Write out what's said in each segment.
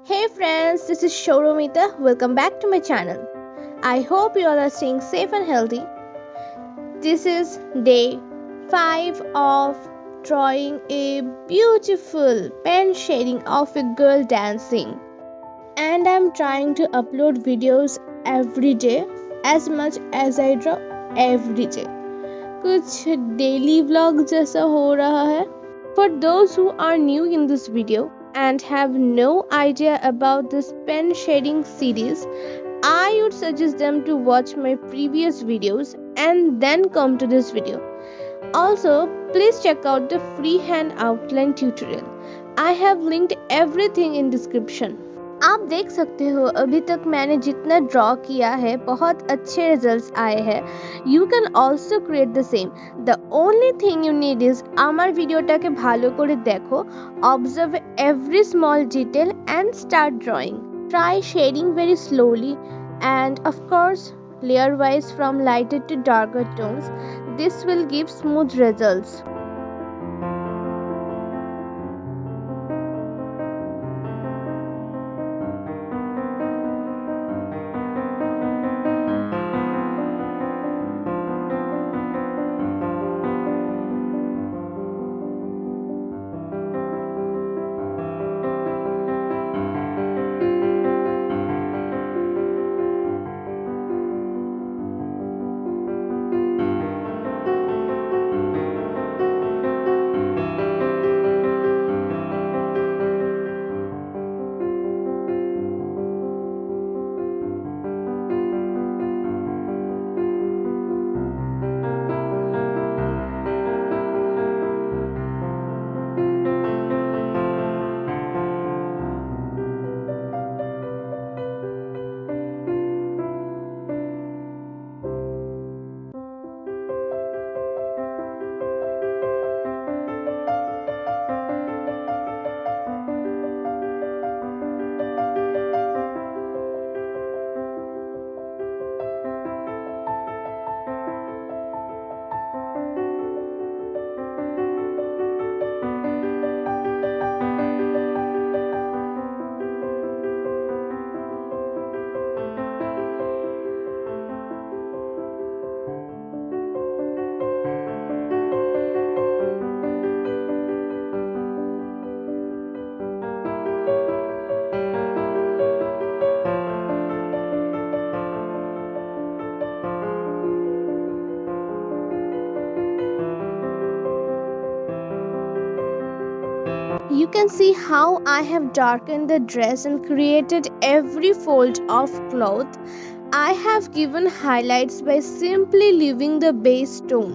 Hey friends, this is Souramita. Welcome back to my channel. I hope you all are staying safe and healthy. This is day 5 of drawing a beautiful pen shading of a girl dancing. And I'm trying to upload videos every day as much as I draw every day. कुछ daily vlog जैसा हो रहा है. For those who are new in this video and have no idea about this pen shading series, I would suggest them to watch my previous videos and then come to this video. Also, please check out the freehand outline tutorial. I have linked everything in description. आप देख सकते हो अभी तक मैंने जितना draw किया है बहुत अच्छे रिजल्ट्स आए हैं. You can also create the same. The only thing you need is আমার ভিডিওটাকে ভালো করে দেখো, observe every small detail and start drawing. Try shading very slowly and of course layer wise from lighter to darker tones. This will give smooth results. You can see how I have darkened the dress and created every fold of cloth. I have given highlights by simply leaving the base tone.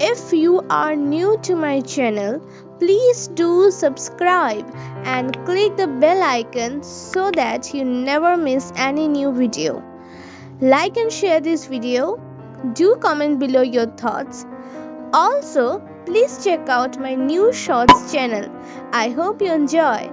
If you are new to my channel, please do subscribe and click the bell icon so that you never miss any new video. Like and share this video. Do comment below your thoughts. Also, please check out my new shorts channel. I hope you enjoy.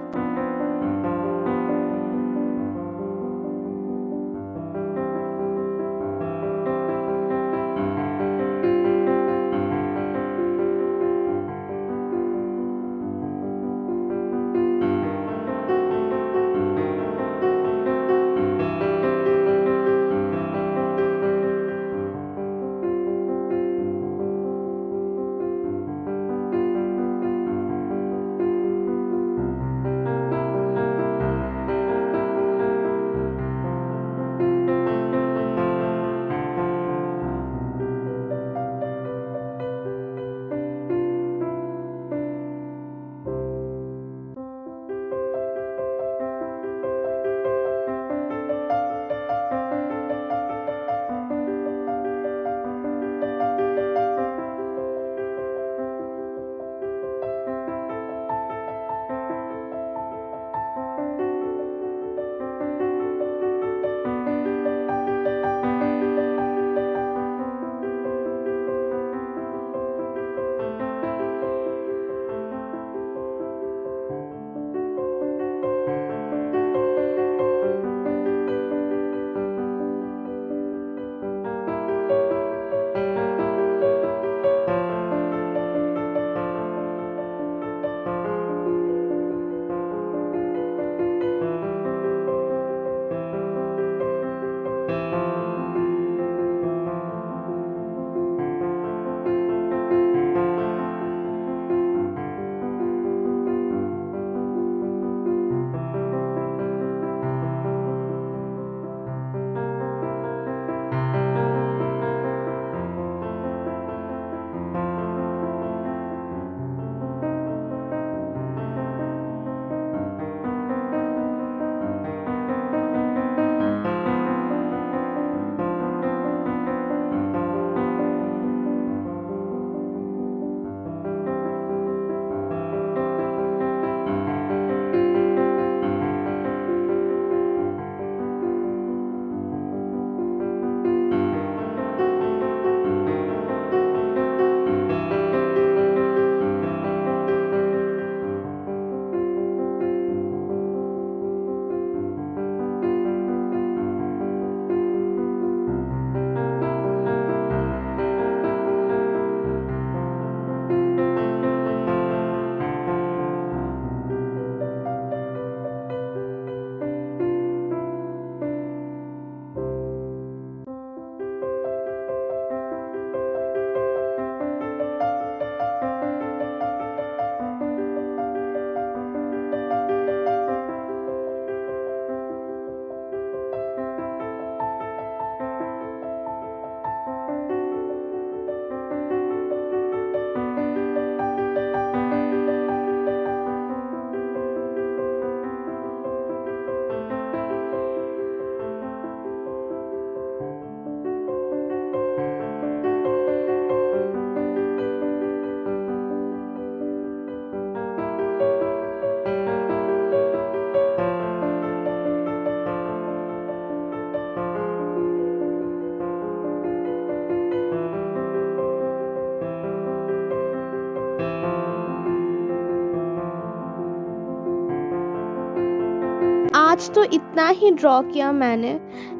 आज तो इतना ही draw किया मैंने,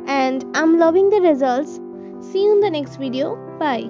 and I am loving the results. See you in the next video. Bye.